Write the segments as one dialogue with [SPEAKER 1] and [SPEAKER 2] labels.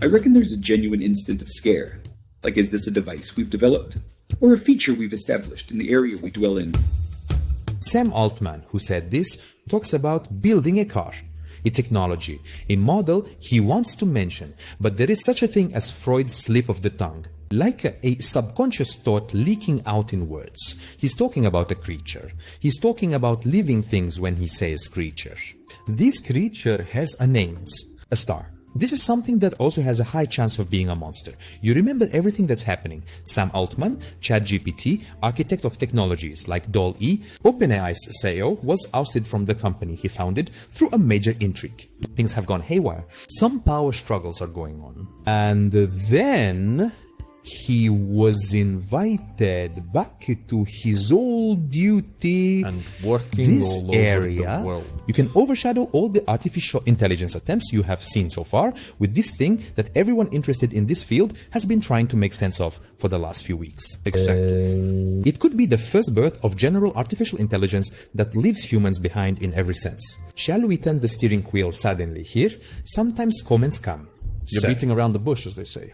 [SPEAKER 1] I reckon there's a genuine instant of scare. Like, is this a device we've developed? Or a feature we've established in the area we dwell in?
[SPEAKER 2] Sam Altman, who said this, talks about building a car, a technology, a model he wants to mention, but there is such a thing as Freud's slip of the tongue. Like a subconscious thought leaking out in words. He's talking about a creature. He's talking about living things when he says creature. This creature has a name, a star. This is something that also has a high chance of being a monster. You remember everything that's happening. Sam Altman, ChatGPT, architect of technologies like DALL-E, OpenAl's CEO, was ousted from the company he founded through a major intrigue. Things have gone haywire. Some power struggles are going on. And then he was invited back to his old duty
[SPEAKER 3] and working
[SPEAKER 2] this
[SPEAKER 3] all over
[SPEAKER 2] area.
[SPEAKER 3] the world.
[SPEAKER 2] You can overshadow all the artificial intelligence attempts you have seen so far with this thing that everyone interested in this field has been trying to make sense of for the last few weeks.
[SPEAKER 3] Exactly.
[SPEAKER 2] It could be the first birth of general artificial intelligence that leaves humans behind in every sense. Shall we turn the steering wheel suddenly here? Sometimes comments come.
[SPEAKER 3] You're beating around the bush, as they say.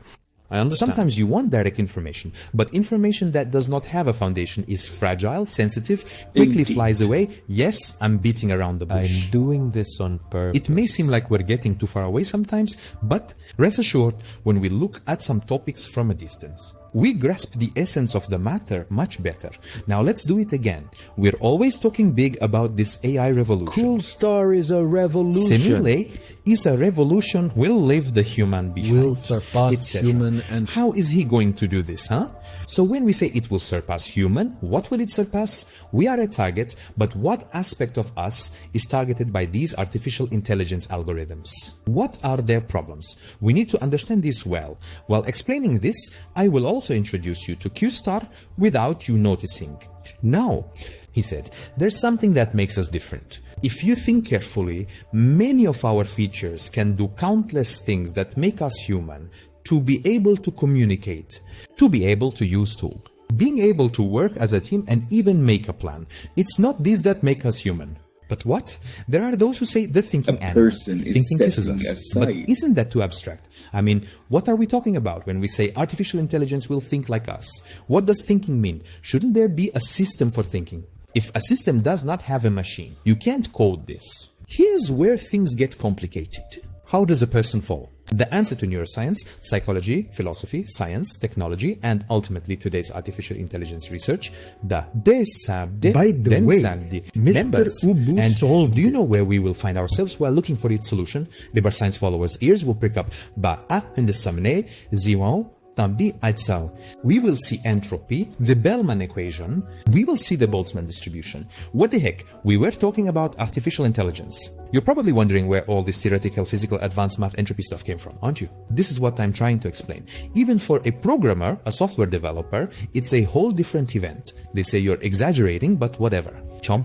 [SPEAKER 3] I understand.
[SPEAKER 2] Sometimes you want direct information, but information that does not have a foundation is fragile, sensitive, quickly
[SPEAKER 1] Indeed.
[SPEAKER 2] flies away. Yes, I'm beating around the bush.
[SPEAKER 3] I'm doing this on purpose.
[SPEAKER 2] It may seem like we're getting too far away sometimes, but rest assured, when we look at some topics from a distance, we grasp the essence of the matter much better. Now let's do it again. We're always talking big about this AI revolution.
[SPEAKER 3] Cool Star is a revolution.
[SPEAKER 2] Simile is a revolution will leave the human behind.
[SPEAKER 3] Will surpass
[SPEAKER 2] etc.
[SPEAKER 3] human and...
[SPEAKER 2] How is he going to do this, huh? So when we say it will surpass human, what will it surpass? We are a target, but what aspect of us is targeted by these artificial intelligence algorithms? What are their problems? We need to understand this well. While explaining this, I will also introduce you to Q-Star without you noticing. Now, he said, there's something that makes us different. If you think carefully, many of our features can do countless things that make us human. To be able to communicate, to be able to use tools, being able to work as a team and even make a plan. It's not these that make us human. But what? There are those who say the thinking animal, thinking kisses us. But isn't that too abstract? I mean, what are we talking about when we say artificial intelligence will think like us? What does thinking mean? Shouldn't there be a system for thinking? If a system does not have a machine, you can't code this. Here's where things get complicated. How does a person fall? The answer to neuroscience, psychology, philosophy, science, technology, and ultimately today's artificial intelligence research, the DESABD,
[SPEAKER 3] By the way,
[SPEAKER 2] Mr.
[SPEAKER 3] Ubu
[SPEAKER 2] and
[SPEAKER 3] solved
[SPEAKER 2] do you
[SPEAKER 3] it.
[SPEAKER 2] know where we will find ourselves while looking for its solution? Liber Science followers' ears will prick up Ba'a in the Samne, Ziwao, Tambi Aitzao. We will see entropy, the Bellman equation. We will see the Boltzmann distribution. What the heck? We were talking about artificial intelligence. You're probably wondering where all this theoretical, physical, advanced math entropy stuff came from, aren't you? This is what I'm trying to explain. Even for a programmer, a software developer, it's a whole different event. They say you're exaggerating, but whatever. Chom.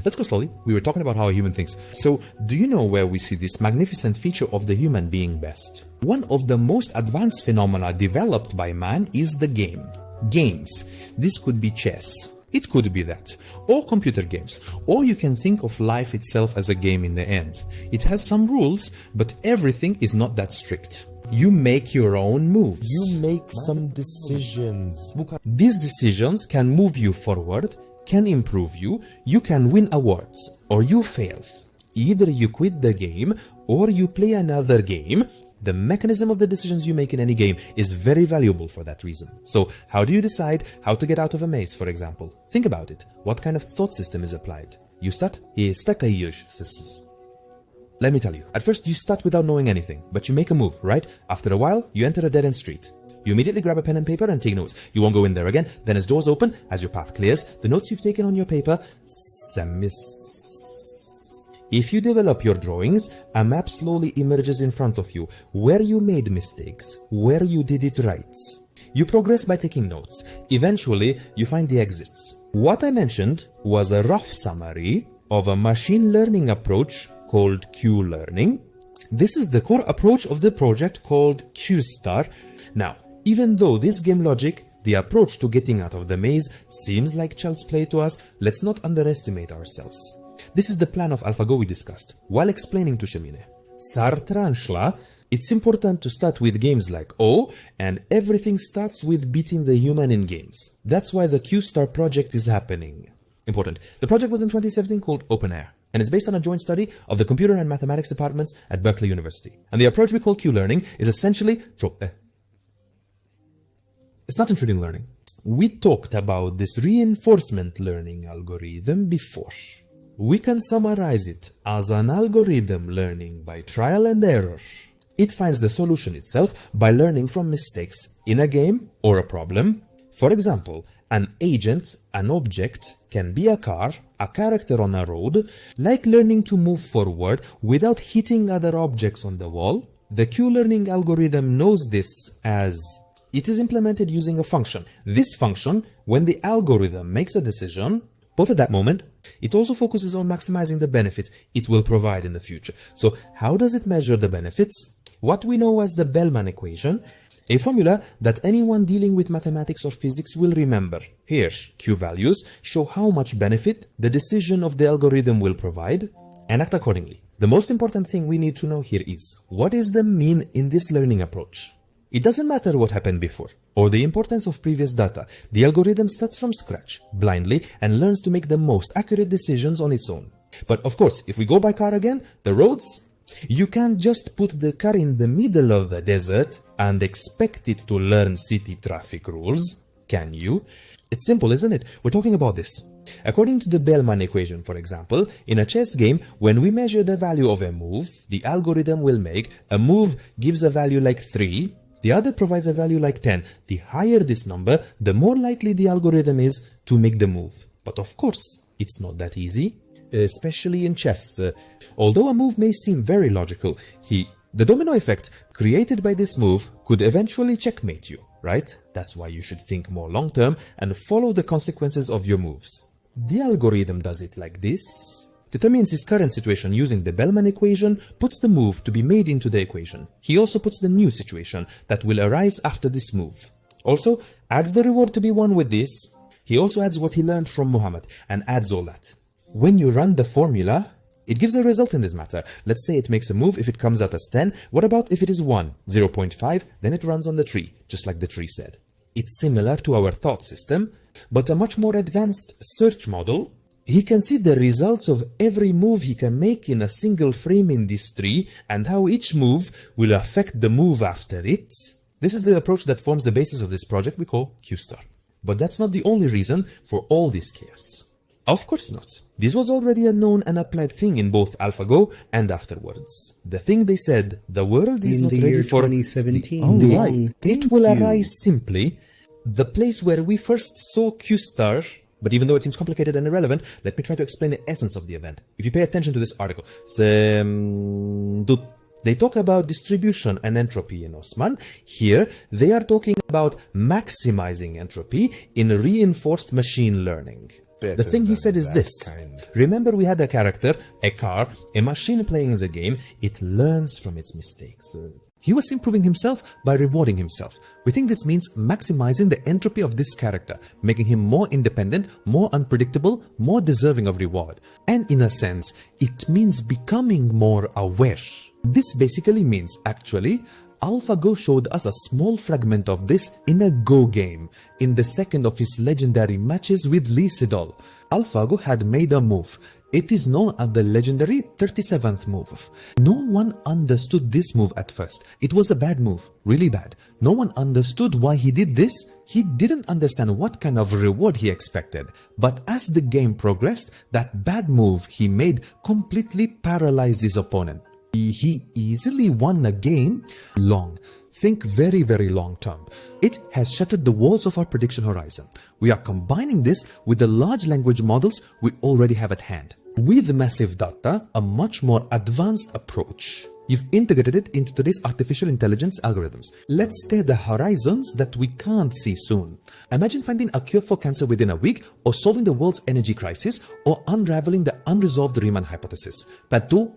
[SPEAKER 2] Let's go slowly. We were talking about how a human thinks. So, do you know where we see this magnificent feature of the human being best? One of the most advanced phenomena developed by man is the game. Games. This could be chess. It could be that. Or computer games. Or you can think of life itself as a game in the end. It has some rules, but everything is not that strict. You make your own moves.
[SPEAKER 3] You make some decisions.
[SPEAKER 2] These decisions can move you forward, can improve you, you can win awards, or you fail. Either you quit the game, or you play another game. The mechanism of the decisions you make in any game is very valuable for that reason. So, how do you decide how to get out of a maze, for example? Think about it. What kind of thought system is applied? You start? Let me tell you. At first, you start without knowing anything, but you make a move, right? After a while, you enter a dead-end street. You immediately grab a pen and paper and take notes. You won't go in there again. Then as doors open, as your path clears, the notes you've taken on your paper, if you develop your drawings, a map slowly emerges in front of you, where you made mistakes, where you did it right. You progress by taking notes. Eventually, you find the exits. What I mentioned was a rough summary of a machine learning approach called Q-learning. This is the core approach of the project called Q-Star. Now, even though this game logic, the approach to getting out of the maze, seems like child's play to us, let's not underestimate ourselves. This is the plan of AlphaGo we discussed while explaining to Shamine. Sartranshla, it's important to start with games like O, and everything starts with beating the human in games. That's why the Q-Star project is happening. Important. The project was in 2017 called OpenAir, and it's based on a joint study of the computer and mathematics departments at Berkeley University. And the approach we call Q-learning is essentially... It's not intruding learning. We talked about this reinforcement learning algorithm before. We can summarize it as an algorithm learning by trial and error. It finds the solution itself by learning from mistakes in a game or a problem. For example, an agent, an object, can be a car, a character on a road, like learning to move forward without hitting other objects on the wall. The Q-learning algorithm knows this as it is implemented using a function. This function, when the algorithm makes a decision, both at that moment, it also focuses on maximizing the benefits it will provide in the future. So how does it measure the benefits? What we know as the Bellman equation, a formula that anyone dealing with mathematics or physics will remember. Here, Q values show how much benefit the decision of the algorithm will provide and act accordingly. The most important thing we need to know here is, what is the mean in this learning approach? It doesn't matter what happened before or the importance of previous data. The algorithm starts from scratch, blindly, and learns to make the most accurate decisions on its own. But of course, if we go by car again, the roads, you can't just put the car in the middle of the desert and expect it to learn city traffic rules, can you? It's simple, isn't it? We're talking about this. According to the Bellman equation, for example, in a chess game, when we measure the value of a move, the algorithm will make a move gives a value like 3, the other provides a value like 10. The higher this number, the more likely the algorithm is to make the move. But of course, it's not that easy. Especially in chess. Although a move may seem very logical, the domino effect created by this move could eventually checkmate you, right? That's why you should think more long-term and follow the consequences of your moves. The algorithm does it like this. Determines his current situation using the Bellman equation, puts the move to be made into the equation. He also puts the new situation that will arise after this move. Also, adds the reward to be won with this. He also adds what he learned from Muhammad and adds all that. When you run the formula, it gives a result in this matter. Let's say it makes a move if it comes out as 10. What about if it is 1, 0.5? Then it runs on the tree, just like the tree said. It's similar to our thought system, but a much more advanced search model. He can see the results of every move he can make in a single frame in this tree and how each move will affect the move after it. This is the approach that forms the basis of this project we call Q-Star. But that's not the only reason for all this chaos. Of course not. This was already a known and applied thing in both AlphaGo and afterwards. The thing they said, the world is not ready for
[SPEAKER 4] 2017.
[SPEAKER 2] It will arise simply the place where we first saw Q-Star. But even though it seems complicated and irrelevant, let me try to explain the essence of the event. If you pay attention to this article, they talk about distribution and entropy in Osman. Here, they are talking about maximizing entropy in reinforced machine learning. The thing he said is this. Remember, we had a character, a car, a machine playing the game. It learns from its mistakes. He was improving himself by rewarding himself. We think this means maximizing the entropy of this character, making him more independent, more unpredictable, more deserving of reward. And in a sense, it means becoming more aware. This basically means, actually, AlphaGo showed us a small fragment of this in a Go game, in the second of his legendary matches with Lee Sedol. AlphaGo had made a move. It is known as the legendary 37th move. No one understood this move at first. It was a bad move, really bad. No one understood why he did this. He didn't understand what kind of reward he expected. But as the game progressed, that bad move he made completely paralyzed his opponent. He easily won a game. Long. Think very, very long term. It has shattered the walls of our prediction horizon. We are combining this with the large language models we already have at hand. With massive data, a much more advanced approach. You've integrated it into today's artificial intelligence algorithms. Let's stare the horizons that we can't see soon. Imagine finding a cure for cancer within a week, or solving the world's energy crisis, or unraveling the unresolved Riemann hypothesis. Part 2.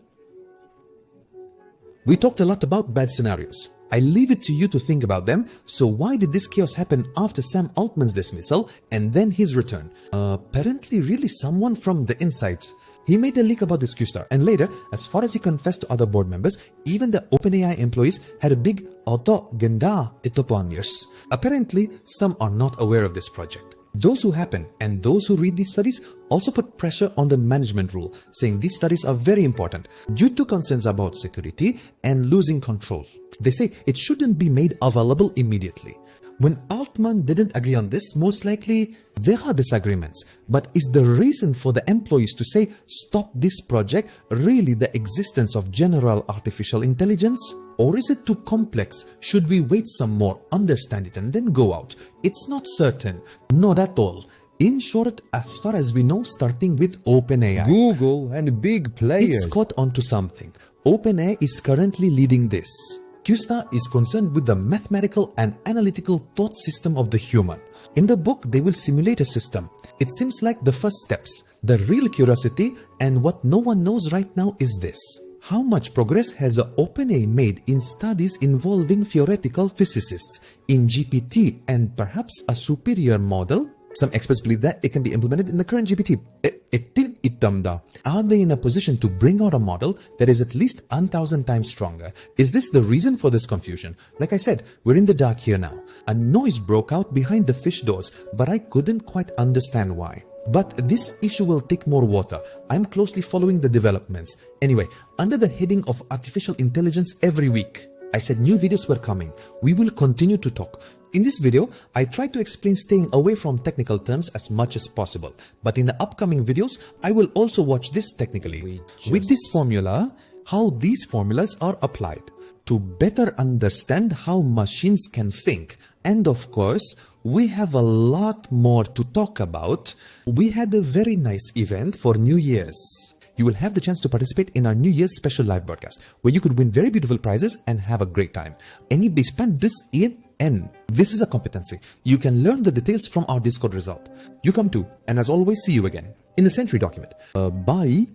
[SPEAKER 2] We talked a lot about bad scenarios. I leave it to you to think about them. So why did this chaos happen after Sam Altman's dismissal and then his return? Apparently really someone from the inside. He made a leak about this Q-star, and later, as far as he confessed to other board members, even the OpenAI employees had a big "oto genda ito po ang news." Apparently, some are not aware of this project. Those who happen and those who read these studies also put pressure on the management rule, saying these studies are very important due to concerns about security and losing control. They say it shouldn't be made available immediately. When Altman didn't agree on this, most likely there are disagreements. But is the reason for the employees to say stop this project really the existence of general artificial intelligence? Or is it too complex? Should we wait some more, understand it, and then go out? It's not certain. Not at all. In short, as far as we know, starting with OpenAI,
[SPEAKER 3] Google and big players.
[SPEAKER 2] it's caught onto something. OpenAI is currently leading this. Q-star is concerned with the mathematical and analytical thought system of the human. In the book, they will simulate a system. It seems like the first steps. The real curiosity and what no one knows right now is this. How much progress has OpenAI made in studies involving theoretical physicists in GPT and perhaps a superior model? Some experts believe that it can be implemented in the current GPT. Are they in a position to bring out a model that is at least 1,000 times stronger? Is this the reason for this confusion? Like I said, we're in the dark here now. A noise broke out behind the fish doors, but I couldn't quite understand why. But this issue will take more water. I'm closely following the developments. Anyway, under the heading of artificial intelligence every week, I said new videos were coming. We will continue to talk. In this video, I tried to explain staying away from technical terms as much as possible. But in the upcoming videos, I will also watch this technically. With this formula, how these formulas are applied to better understand how machines can think. And of course, we have a lot more to talk about. We had a very nice event for New Year's. You will have the chance to participate in our New Year's special live broadcast, where you could win very beautiful prizes and have a great time. Any spend this in. This is a competency. You can learn the details from our Discord result. You come too, and as always, see you again in the Sentry document. Bye.